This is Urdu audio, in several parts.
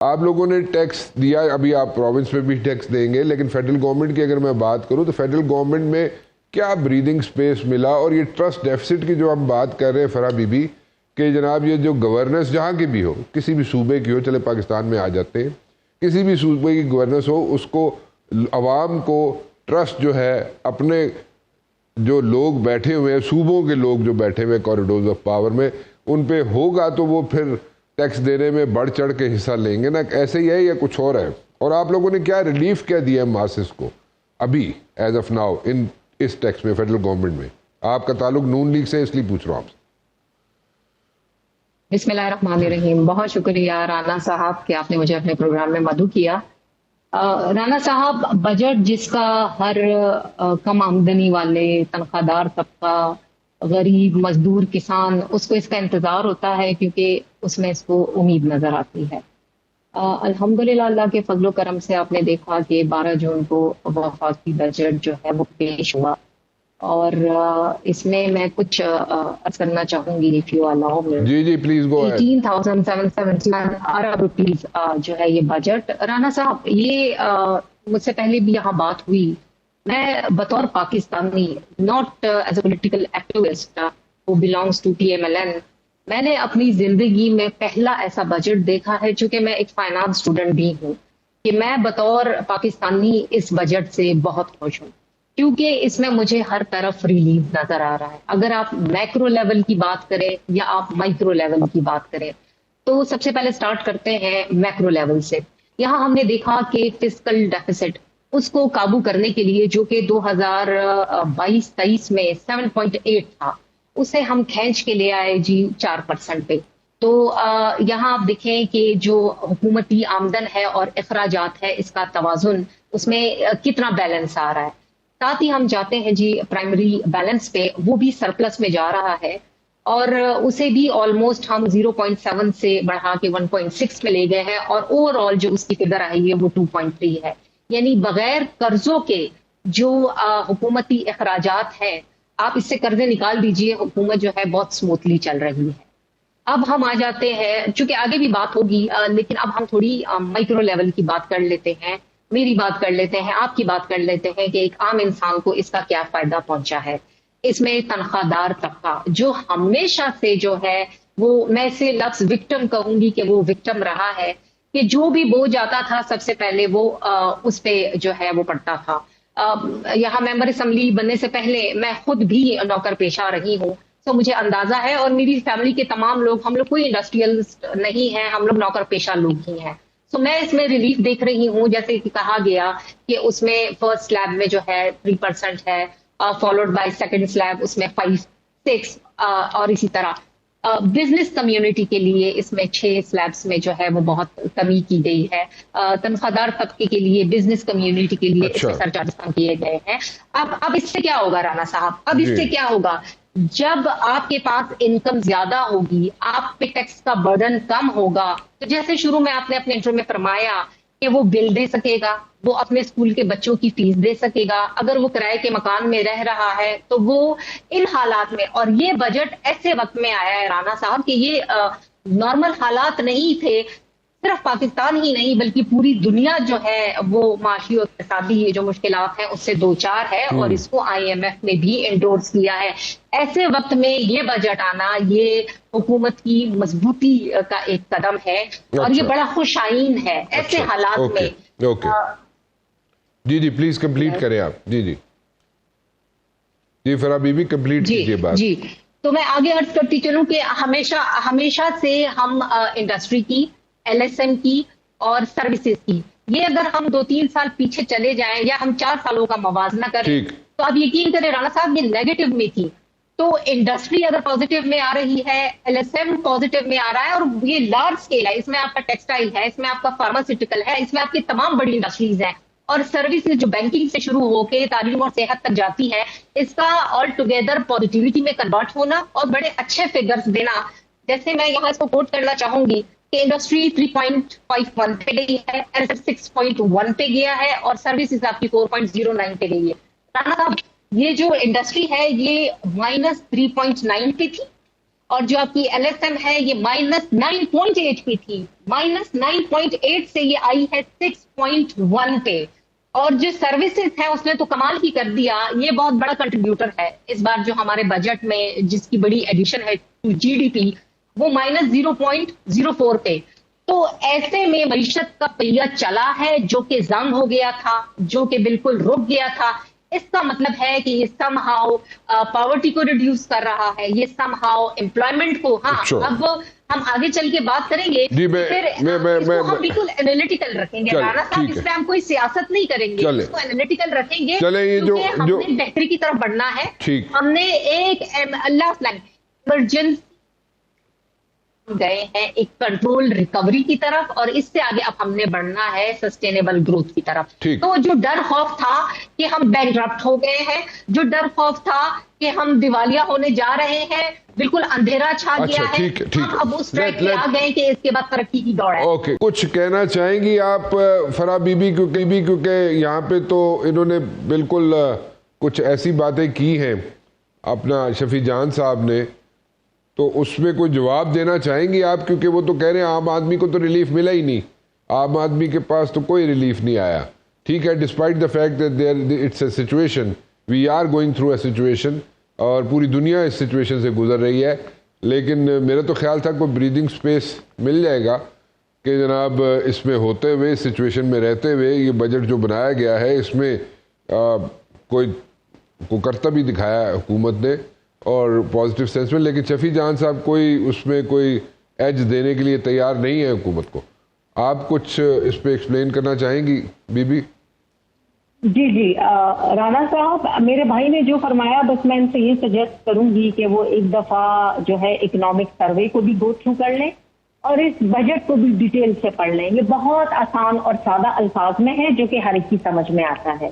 آپ لوگوں نے ٹیکس دیا, ابھی آپ پروونس میں بھی ٹیکس دیں گے, لیکن فیڈرل گورنمنٹ کی اگر میں بات کروں تو فیڈرل گورنمنٹ میں کیا بریدنگ سپیس ملا؟ اور یہ ٹرسٹ ڈیفیسٹ کی جو ہم بات کر رہے ہیں فرح بی بی, کہ جناب یہ جو گورننس جہاں کی بھی ہو, کسی بھی صوبے کی ہو, چلے پاکستان میں آ جاتے ہیں, کسی بھی صوبے کی گورننس ہو, اس کو عوام کو ٹرسٹ جو ہے اپنے جو لوگ بیٹھے ہوئے ہیں, صوبوں کے لوگ جو بیٹھے ہوئے کوریڈورز آف پاور میں, ان پہ ہوگا تو وہ پھر ٹیکس دینے میں بڑھ چڑھ کے حصہ لیں گے نا. ایسے ہی ہے یا کچھ اور ہے؟ اور آپ لوگوں نے کیا ریلیف کیا دیا ہے ماسس کو ابھی ایز آف ناؤ ان اس ٹیکس میں فیڈرل گورنمنٹ میں؟ آپ کا تعلق نون لیگ سے, اس لیے پوچھ رہا ہوں آپ سے. بسم اللہ الرحمن الرحیم. بہت شکریہ رانا صاحب کہ آپ نے مجھے اپنے پروگرام میں مدعو کیا. رانا صاحب, بجٹ جس کا ہر کم آمدنی والے, تنخواہ دار طبقہ, غریب, مزدور, کسان, اس کو اس کا انتظار ہوتا ہے کیونکہ اس میں اس کو امید نظر آتی ہے. الحمدللہ اللہ کے فضل و کرم سے آپ نے دیکھا کہ 12 جون کو وفاقی بجٹ جو ہے وہ پیش ہوا, اور اس میں میں کچھ عرض کرنا چاہوں گی if you allow me. جی جی پلیز گو اہیڈ. 18,771 ارب روپیز جو ہے یہ بجٹ. رانا صاحب, یہ مجھ سے پہلے بھی یہاں بات ہوئی, میں بطور Pakistani, not as a political activist who belongs to PMLN, میں نے اپنی زندگی میں پہلا ایسا بجٹ دیکھا ہے, چونکہ میں ایک فائنانس اسٹوڈنٹ بھی ہوں, کہ میں بطور پاکستانی اس بجٹ سے بہت خوش ہوں, کیونکہ اس میں مجھے ہر طرف ریلیف نظر آ رہا ہے. اگر آپ میکرو لیول کی بات کریں یا آپ مائکرو لیول کی بات کریں, تو سب سے پہلے سٹارٹ کرتے ہیں میکرو لیول سے. یہاں ہم نے دیکھا کہ فسکل ڈیفیسٹ, اس کو قابو کرنے کے لیے, جو کہ 2022-23 میں 7.8 تھا, اسے ہم کھینچ کے لے آئے جی 4% پہ. تو یہاں آپ دیکھیں کہ جو حکومتی آمدن ہے اور اخراجات ہے, اس کا توازن, اس میں کتنا بیلنس آ رہا ہے. ساتھ ہی ہم جاتے ہیں جی پرائمری بیلنس پہ, وہ بھی سرپلس میں جا رہا ہے, اور اسے بھی آلموسٹ ہم 0.7 سے بڑھا کے 1.6 میں لے گئے ہیں, اور اوور آل جو اس کی فگر آئی ہے وہ 2.3 ہے. یعنی بغیر قرضوں کے جو حکومتی اخراجات ہیں, آپ اس سے قرضے نکال دیجئے, حکومت جو ہے بہت سموتھلی چل رہی ہے. اب ہم آ جاتے ہیں, چونکہ آگے بھی بات ہوگی, لیکن اب ہم تھوڑی مائکرو لیول کی بات کر لیتے ہیں, میری بات کر لیتے ہیں, آپ کی بات کر لیتے ہیں کہ ایک عام انسان کو اس کا کیا فائدہ پہنچا ہے. اس میں تنخواہ دار طبقہ جو ہمیشہ سے جو ہے وہ, میں اسے لفظ وکٹم کہوں گی کہ وہ وکٹم رہا ہے, کہ جو بھی بوجھ آتا تھا سب سے پہلے وہ اس پہ جو ہے وہ پڑتا تھا. یہاں ممبر اسمبلی بننے سے پہلے میں خود بھی نوکر پیشہ رہی ہوں, تو مجھے اندازہ ہے, اور میری فیملی کے تمام لوگ, ہم لوگ کوئی انڈسٹریلسٹ نہیں ہیں, ہم لوگ نوکر پیشہ لوگ ہی ہیں. تو میں اس میں ریلیف دیکھ رہی ہوں, جیسے کہ کہا گیا کہ اس میں فرسٹ سلیب میں جو ہے 3% ہے, فالوڈ بائی سیکنڈ سلیب اس میں 5-6, اور اسی طرح بزنس کمیونٹی کے لیے اس میں 6 سلیبس میں جو ہے وہ بہت کمی کی گئی ہے. تنخواہ دار طبقے کے لیے, بزنس کمیونٹی کے لیے اس میں سرچارجز کم کیے گئے ہیں. اب اس سے کیا ہوگا رانا صاحب, اب اس سے کیا ہوگا؟ جب آپ کے پاس انکم زیادہ ہوگی, آپ پہ ٹیکس کا برڈن کم ہوگا, تو جیسے شروع میں آپ نے اپنے انٹرو میں فرمایا کہ وہ بل دے سکے گا, وہ اپنے اسکول کے بچوں کی فیس دے سکے گا, اگر وہ کرائے کے مکان میں رہ رہا ہے تو وہ ان حالات میں, اور یہ بجٹ ایسے وقت میں آیا ہے رانا صاحب کہ یہ نارمل حالات نہیں تھے, صرف پاکستان ہی نہیں بلکہ پوری دنیا جو ہے وہ معاشی اور اقتصادی جو مشکلات ہیں اس سے دوچار ہے, اور اس کو IMF نے بھی انڈورس کیا ہے. ایسے وقت میں یہ بجٹ آنا, یہ حکومت کی مضبوطی کا ایک قدم ہے, اور یہ بڑا خوش آئین ہے ایسے حالات میں. جی جی پلیز کمپلیٹ کریں آپ. جی جی جی فرح بی بی کمپلیٹ کیجیے بات. جی تو میں آگے عرض کرتی چلوں کہ ہمیشہ سے ہم انڈسٹری کی, LSM کی اور سروسز کی, یہ اگر ہم 2-3 سال پیچھے چلے جائیں یا ہم 4 سالوں کا موازنہ کریں, تو آپ یقین کریں رانا صاحب یہ نیگیٹو میں تھی. تو انڈسٹری اگر پازیٹیو میں آ رہی ہے, LSM پازیٹیو میں آ رہا ہے, اور یہ لارج سکیل ہے, اس میں آپ کا ٹیکسٹائل ہے, اس میں آپ کا فارماسیوٹیکل ہے, اس میں آپ کی تمام بڑی انڈسٹریز ہیں, اور سروسز جو بینکنگ سے شروع ہو کے تعلیم اور صحت تک جاتی ہے, اس کا آل ٹوگیدر پازیٹیوٹی میں کنورٹ ہونا اور بڑے اچھے فگرز دینا. جیسے میں یہاں اس کو کوٹ کرنا چاہوں گی کہ انڈسٹری 3.51 پہ گئی ہے, 6.1 پہ گیا ہے, اور سروسز آپ کی 4.09 پہ گئی ہے. رانا صاحب یہ جو انڈسٹری ہے یہ -3.9 پہ تھی, اور جو آپ کی LSM ہے یہ -9.8 پہ تھی، -9.8 سے یہ آئی ہے 6.1 پہ. اور جو سروسز ہیں اس نے تو کمال ہی کر دیا، یہ بہت بڑا کنٹریبیوٹر ہے اس بار جو ہمارے بجٹ میں جس کی بڑی ایڈیشن ہے GDP، وہ -0.04 پہ. تو ایسے میں معیشت کا پہیہ چلا ہے جو کہ زنگ ہو گیا تھا، جو کہ بالکل رک گیا تھا. اس کا مطلب ہے کہ یہ سم ہاؤ پاورٹی کو ریڈیوس کر رہا ہے، یہ سم ہاؤ امپلائمنٹ کو. ہاں اب ہم آگے چل کے بات کریں گے، پھر اس کو ہم بالکل انالیٹیکل رکھیں گے. رانا صاحب اس پہ ہم کوئی سیاست نہیں کریں گے، اس کو انالیٹیکل رکھیں گے کیونکہ ہم نے بہتری کی طرف بڑھنا ہے. ہم نے ایک ایمرجنسی گئے ہیں ایک کنٹرول ریکوری کی طرف، اور اس سے آگے اب ہم نے بڑھنا ہے سسٹینیبل گروتھ کی طرف. تو جو ڈر خوف تھا کہ ہم بینکرپٹ ہو گئے ہیں، جو ڈر خوف تھا کہ ہم دیوالیہ ہونے جا رہے ہیں، بالکل اندھیرا چھا گیا ہے. ہم اب اس ٹریک پہ آ گئے کہ اس کے بعد ترقی کی دوڑ ہے. اوکے، کچھ کہنا چاہیں گی آپ فرح بی بی؟ کیونکہ یہاں پہ تو انہوں نے بالکل کچھ ایسی باتیں کی ہیں اپنا شفیع جان صاحب نے، تو اس میں کوئی جواب دینا چاہیں گی آپ؟ کیونکہ وہ تو کہہ رہے ہیں عام آدمی کو تو ریلیف ملا ہی نہیں، عام آدمی کے پاس تو کوئی ریلیف نہیں آیا. ٹھیک ہے، despite the fact that it's a situation, we are going through a situation, اور پوری دنیا اس سچویشن سے گزر رہی ہے. لیکن میرا تو خیال تھا کوئی بریدنگ سپیس مل جائے گا کہ جناب اس میں ہوتے ہوئے، اس سچویشن میں رہتے ہوئے، یہ بجٹ جو بنایا گیا ہے اس میں کوئی کرتب بھی دکھایا ہے حکومت نے اور پازیٹیو سینس میں. لیکن شفیع جان صاحب کوئی اس میں کوئی ایج دینے کے لیے تیار نہیں ہے حکومت کو. آپ کچھ اس پہ ایکسپلین کرنا چاہیں گی بی بی؟ جی رانا صاحب، میرے بھائی نے جو فرمایا، بس میں ان سے یہ سجیسٹ کروں گی کہ وہ ایک دفعہ جو ہے اکنامک سروے کو بھی گو تھرو کر لیں اور اس بجٹ کو بھی ڈیٹیل سے پڑھ لیں. یہ بہت آسان اور سادہ الفاظ میں ہے جو کہ ہر ایک کی سمجھ میں آتا ہے.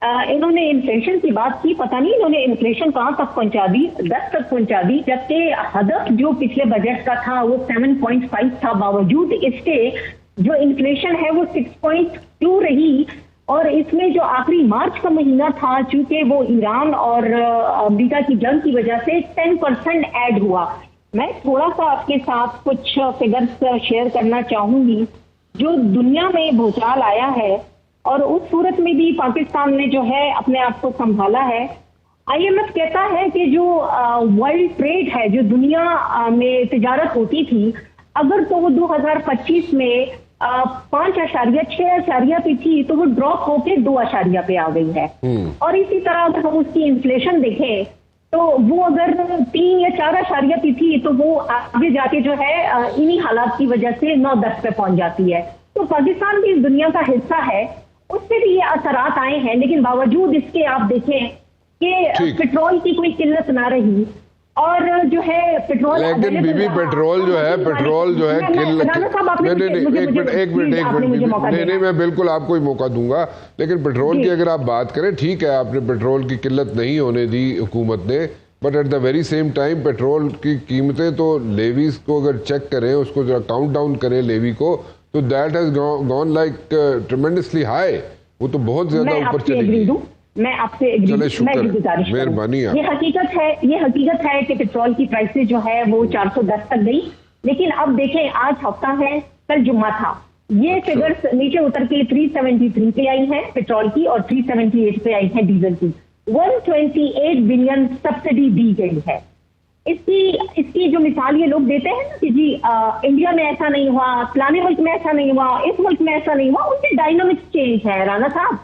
انہوں نے انفلیشن کی بات کی، پتہ نہیں انہوں نے انفلیشن کہاں تک پہنچا دی، 10 تک پہنچا دی، جبکہ ہدف جو پچھلے بجٹ کا تھا وہ 7.5 تھا. باوجود اس کے جو انفلیشن ہے وہ 6.2 رہی. اور اس میں جو آخری مارچ کا مہینہ تھا، چونکہ وہ ایران اور امریکہ کی جنگ کی وجہ سے 10% ایڈ ہوا. میں تھوڑا سا آپ کے ساتھ کچھ فگرز شیئر کرنا چاہوں گی. جو دنیا میں بھوچال آیا ہے اور اس صورت میں بھی پاکستان نے جو ہے اپنے آپ کو سنبھالا ہے. IMF کہتا ہے کہ جو ورلڈ ٹریڈ ہے، جو دنیا میں تجارت ہوتی تھی، اگر تو وہ 2025 میں 5.6 پہ تھی تو وہ ڈراپ ہو کے 2 پہ آ گئی ہے. اور اسی طرح اگر ہم اس کی انفلیشن دیکھیں تو وہ اگر 3 یا 4 پہ تھی تو وہ آگے جا کے جو ہے انہی حالات کی وجہ سے 9-10 پہ پہنچ جاتی ہے. تو پاکستان بھی اس دنیا کا حصہ ہے، اس سے بھی یہ اثرات آئے ہیں. لیکن باوجود اس کے آپ دیکھیں کہ پیٹرول کی کوئی قلت نہ رہی، اور جو ہے پیٹرول، لیکن بی بی پیٹرول جو ہے نہیں، میں بالکل آپ کو ہی موقع دوں گا. لیکن پیٹرول کی اگر آپ بات کریں، ٹھیک ہے آپ نے پیٹرول کی قلت نہیں ہونے دی حکومت نے، but at the very same time petrol کی قیمتیں تو لیویز کو اگر چیک کریں، اس کو ذرا کاؤنٹ ڈاؤن کریں لیوی کو، تو that has gone like tremendously high. وہ تو بہت زیادہ اوپر چلی گئی. میں آپ سے گزارش مہربانی. یہ حقیقت ہے کہ پیٹرول کی پرائسز جو ہے وہ 410 تک گئی. لیکن اب دیکھیں آج ہفتہ ہے، کل جمعہ تھا، یہ فگرز نیچے اتر کے 373 پہ آئی ہیں پیٹرول کی اور 378 پہ آئی ہیں ڈیزل کی. 128 بلین سبسڈی دی گئی ہے. اس کی جو مثال یہ لوگ دیتے ہیں کہ جی انڈیا میں ایسا نہیں ہوا، فلانے ملک میں ایسا نہیں ہوا، اس ملک میں ایسا نہیں ہوا، ان کے ڈائنامکس چینج ہے رانا صاحب.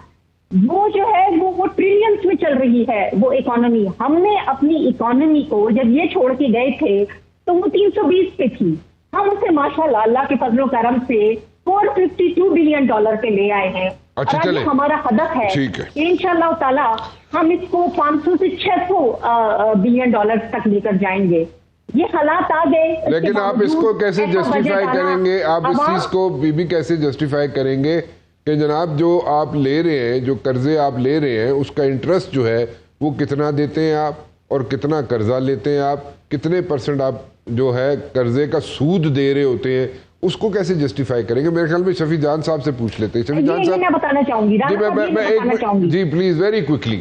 وہ جو ہے وہ ٹریلینز میں چل رہی ہے وہ اکانومی. ہم نے اپنی اکانومی کو جب یہ چھوڑ کے گئے تھے تو وہ 320 پہ تھی. ہم اسے ماشاءاللہ اللہ کے فضل و کرم سے $452 بلین پہ لے آئے ہیں. اور ہمارا ہدف ہے کہ انشاءاللہ تعالی ہم اس کو 500 سے 600 بلین تک لے کر جائیں گے. یہ حالات آ گئے. لیکن آپ اس کو کیسے جسٹیفائی کریں گے؟ آپ اس چیز کو بی کیسے جسٹیفائی کریں گے کہ جناب جو آپ لے رہے ہیں، جو قرضے آپ لے رہے ہیں، اس کا انٹرسٹ جو ہے وہ کتنا دیتے ہیں آپ، اور کتنا قرضہ لیتے ہیں آپ، کتنے % آپ جو ہے قرضے کا سود دے رہے ہوتے ہیں، اس کو کیسے جسٹیفائی کریں گے؟ میرے خیال میں شفیع جان صاحب سے پوچھ لیتے ہیں. شفیع جان صاحب میں بتانا چاہوں گی جی پلیز ویری کوئکلی.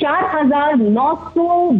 4,900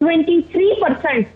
23%